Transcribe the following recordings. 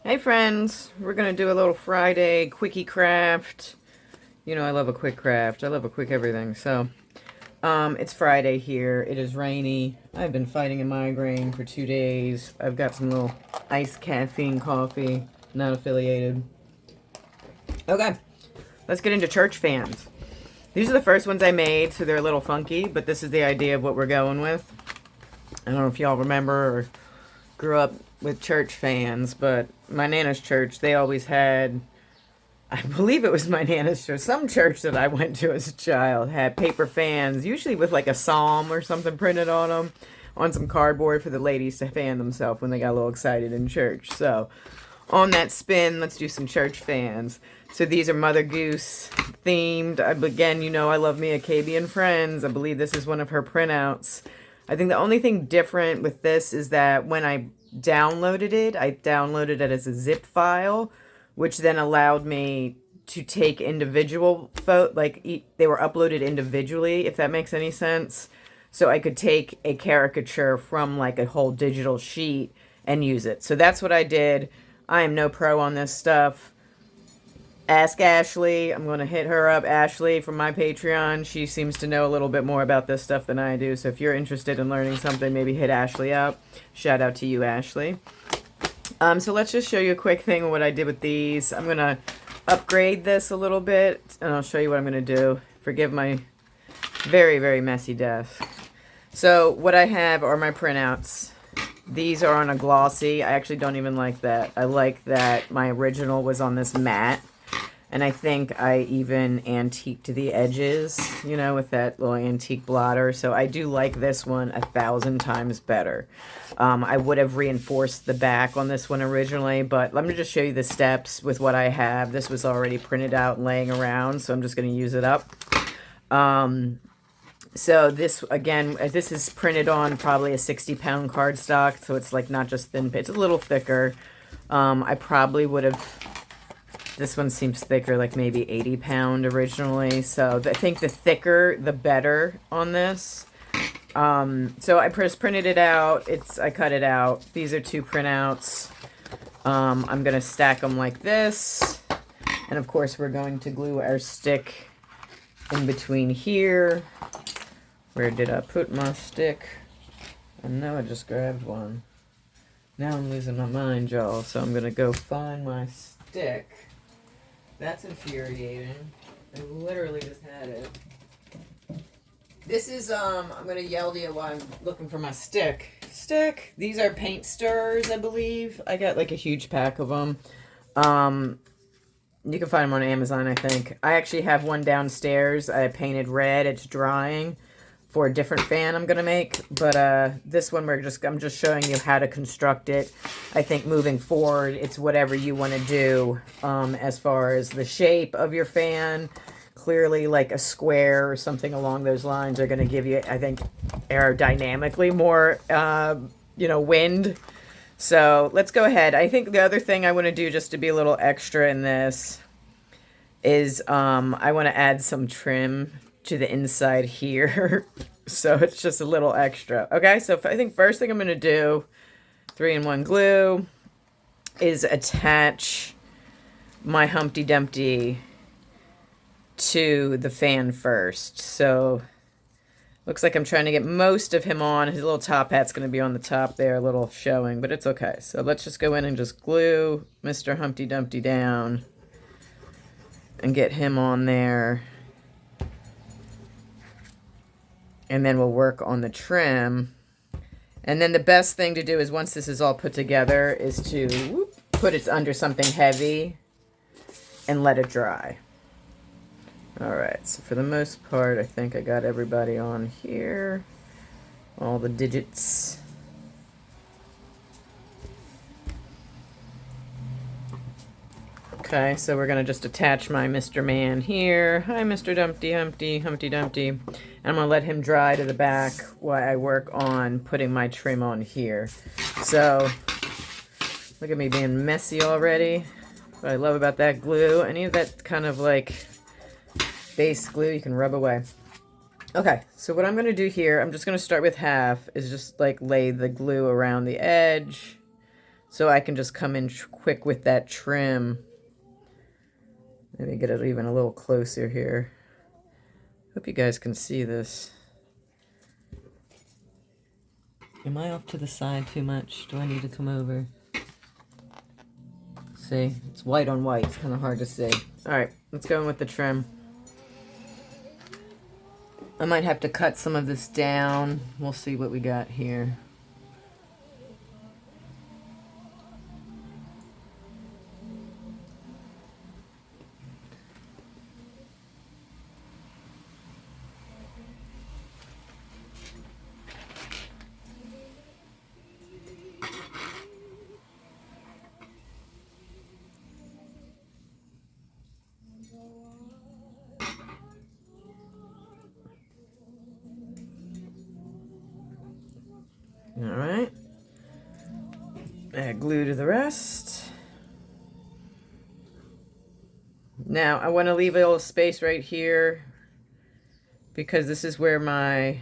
Hey friends, we're gonna do a little Friday quickie craft. You know I love a quick craft. I love a quick everything. So, it's Friday here. It is rainy. I've been fighting a migraine for 2 days. I've got some little iced caffeine coffee, not affiliated. Okay, let's get into church fans. These are the first ones I made, so they're a little funky, but this is the idea of what we're going with. I don't know if y'all remember or grew up with church fans, but my Nana's church, they always had, I believe it was my Nana's church, some church that I went to as a child had paper fans, usually with like a psalm or something printed on them, on some cardboard for the ladies to fan themselves when they got a little excited in church. So on that spin, let's do some church fans. So these are Mother Goose themed. Again, you know I love me a KB and Friends. I believe this is one of her printouts. I think the only thing different with this is that when I downloaded it as a zip file, which then allowed me to take individual they were uploaded individually, if that makes any sense. So I could take a caricature from like a whole digital sheet and use it. So that's what I did. I am no pro on this stuff. Ask Ashley. I'm going to hit her up, Ashley, from my Patreon. She seems to know a little bit more about this stuff than I do. So if you're interested in learning something, maybe hit Ashley up. Shout out to you, Ashley. So let's just show you a quick thing of what I did with these. I'm going to upgrade this a little bit, and I'll show you what I'm going to do. Forgive my very, very messy desk. So what I have are my printouts. These are on a glossy. I actually don't even like that. I like that my original was on this matte. And I think I even antiqued the edges, you know, with that little antique blotter. So I do like this one 1,000 times better. I would have reinforced the back on this one originally, but let me just show you the steps with what I have. This was already printed out and laying around, so I'm just going to use it up. So this, again, this is printed on probably a 60-pound cardstock, so it's like not just thin, it's a little thicker. I probably would have... This one seems thicker, like maybe 80-pound originally. So I think the thicker, the better on this. So I just printed it out. I cut it out. These are 2 printouts. I'm going to stack them like this. And of course, we're going to glue our stick in between here. Where did I put my stick? I know I just grabbed one. Now I'm losing my mind, y'all. So I'm going to go find my stick. That's infuriating. I literally just had it. This is, I'm going to yell to you while I'm looking for my stick. Stick! These are paint stirrers, I believe. I got like a huge pack of them. You can find them on Amazon, I think. I actually have one downstairs. I painted red. It's drying for a different fan I'm going to make. But this one, I'm just showing you how to construct it. I think moving forward, it's whatever you want to do as far as the shape of your fan. Clearly, like a square or something along those lines are going to give you, I think, aerodynamically more, wind. So let's go ahead. I think the other thing I want to do just to be a little extra in this is I want to add some trim to the inside here. So it's just a little extra. Okay, so I think first thing I'm going to do, 3-in-1 glue, is attach my Humpty Dumpty to the fan first. So looks like I'm trying to get most of him on. His little top hat's going to be on the top there, a little showing, but it's okay. So let's just go in and just glue Mr. Humpty Dumpty down and get him on there. And then we'll work on the trim. And then the best thing to do is once this is all put together is to put it under something heavy and let it dry. All right, so for the most part, I think I got everybody on here. All the digits. Okay, so we're going to just attach my Mr. Man here. Hi, Mr. Humpty Dumpty. And I'm going to let him dry to the back while I work on putting my trim on here. So, look at me being messy already. What I love about that glue, any of that kind of like base glue you can rub away. Okay, so what I'm going to do here, I'm just going to start with half, is just like lay the glue around the edge. so I can just come in quick with that trim. Maybe get it even a little closer here. Hope you guys can see this. Am I off to the side too much? Do I need to come over? See, it's white on white. It's kind of hard to see. All right, let's go in with the trim. I might have to cut some of this down. We'll see what we got here. All right. Add glue to the rest. Now, I want to leave a little space right here because this is where my,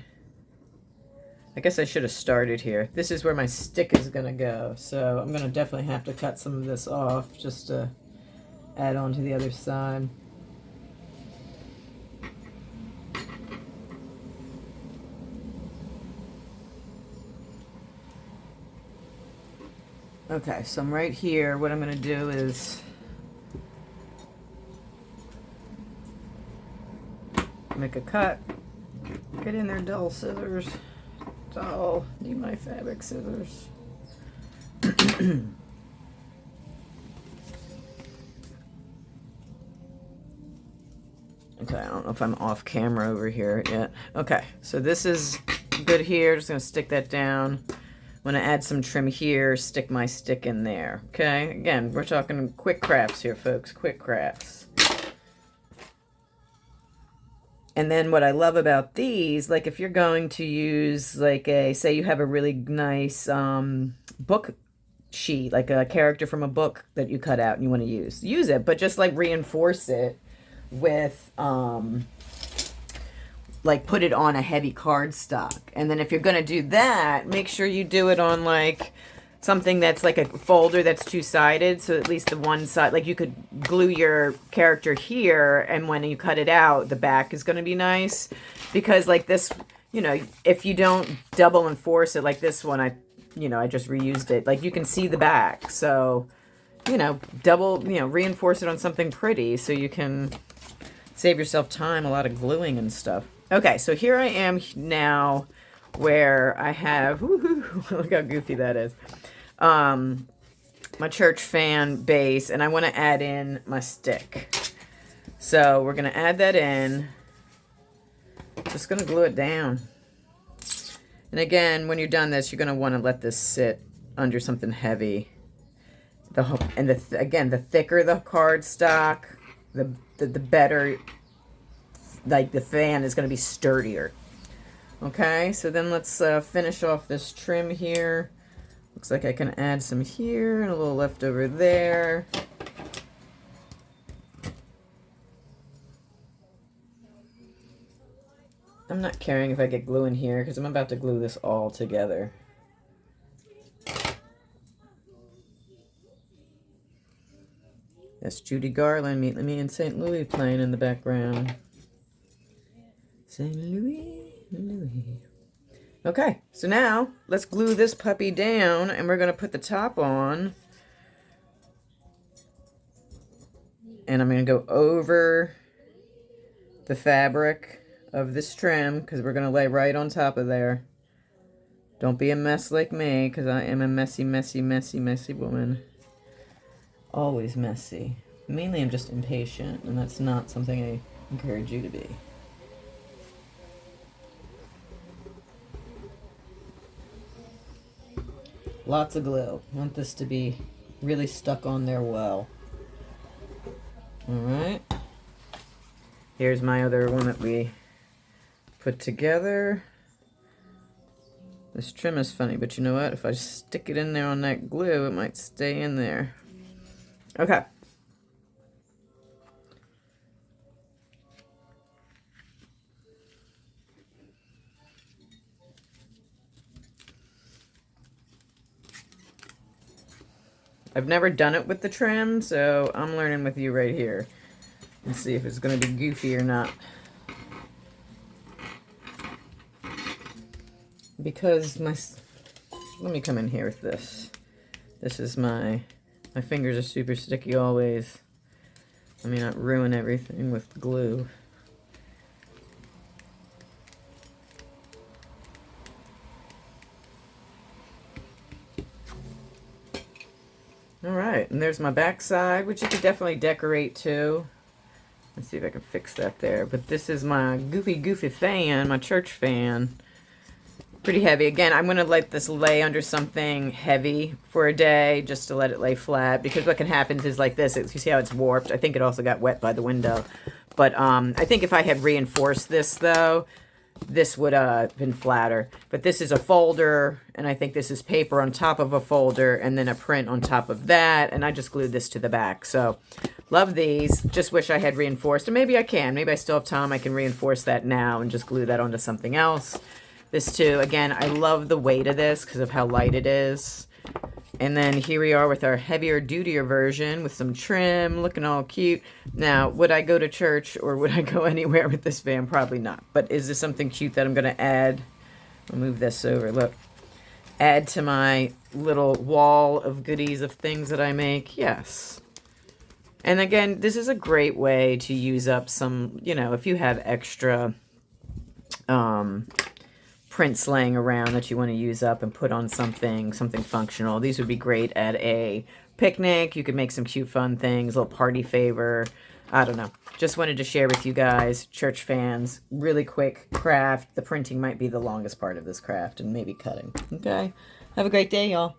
I guess I should have started here. This is where my stick is going to go. So I'm going to definitely have to cut some of this off just to add on to the other side. Okay, so I'm right here. What I'm going to do is make a cut. Get in there, dull scissors. Dull. Need my fabric scissors. Okay, I don't know if I'm off camera over here yet. Okay, so this is good here. Just going to stick that down. I'm going to add some trim here, stick my stick in there. Okay, again, we're talking quick crafts here, folks. Quick crafts. And then what I love about these, like if you're going to use like a, say you have a really nice book sheet, like a character from a book that you cut out and you want to use it, but just like reinforce it with like put it on a heavy cardstock. And then if you're going to do that, make sure you do it on like something that's like a folder that's two-sided, so at least the one side, like you could glue your character here, and when you cut it out, the back is going to be nice. Because like this, you know, if you don't double enforce it like this one, I just reused it. Like you can see the back. So, you know, reinforce it on something pretty so you can save yourself time, a lot of gluing and stuff. Okay, so here I am now where I have, look how goofy that is, my church fan base, and I want to add in my stick. So we're going to add that in. Just going to glue it down. And again, when you're done this, you're going to want to let this sit under something heavy. Again, the thicker the cardstock, the better, like the fan is going to be sturdier. Okay, so then let's finish off this trim here. Looks like I can add some here and a little left over there. I'm not caring if I get glue in here because I'm about to glue this all together. That's Judy Garland, Meet Me in St. Louis playing in the background. St. Louis, Louis. Okay, so now let's glue this puppy down, and we're going to put the top on. And I'm going to go over the fabric of this trim because we're going to lay right on top of there. Don't be a mess like me because I am a messy, messy, messy, messy woman. Always messy. Mainly I'm just impatient, and that's not something I encourage you to be. Lots of glue. I want this to be really stuck on there well. Alright. Here's my other one that we put together. This trim is funny, but you know what? If I stick it in there on that glue, it might stay in there. Okay. I've never done it with the trim, so I'm learning with you right here. Let's see if it's going to be goofy or not. Because let me come in here with this. This is my fingers are super sticky always. Let me not ruin everything with glue. Alright, and there's my back side, which you could definitely decorate too. Let's see if I can fix that there. But this is my goofy fan, my church fan. Pretty heavy. Again, I'm going to let this lay under something heavy for a day just to let it lay flat, because what can happen is like this. You see how it's warped? I think it also got wet by the window. But I think if I had reinforced this, though, this would have been flatter. But this is a folder, and I think this is paper on top of a folder, and then a print on top of that, and I just glued this to the back. So, love these. Just wish I had reinforced, and maybe I can. Maybe I still have time. I can reinforce that now and just glue that onto something else. This too, again, I love the weight of this because of how light it is. And then here we are with our heavier, dutier version with some trim, looking all cute. Now, would I go to church or would I go anywhere with this van? Probably not. But is this something cute that I'm going to add? I'll move this over, look. Add to my little wall of goodies of things that I make? Yes. And again, this is a great way to use up some, you know, if you have extra prints laying around that you want to use up and put on something functional. These would be great at a picnic. You could make some cute fun things, a little party favor. I don't know. Just wanted to share with you guys, church fans, really quick craft. The printing might be the longest part of this craft, and maybe cutting. Okay? Have a great day, y'all.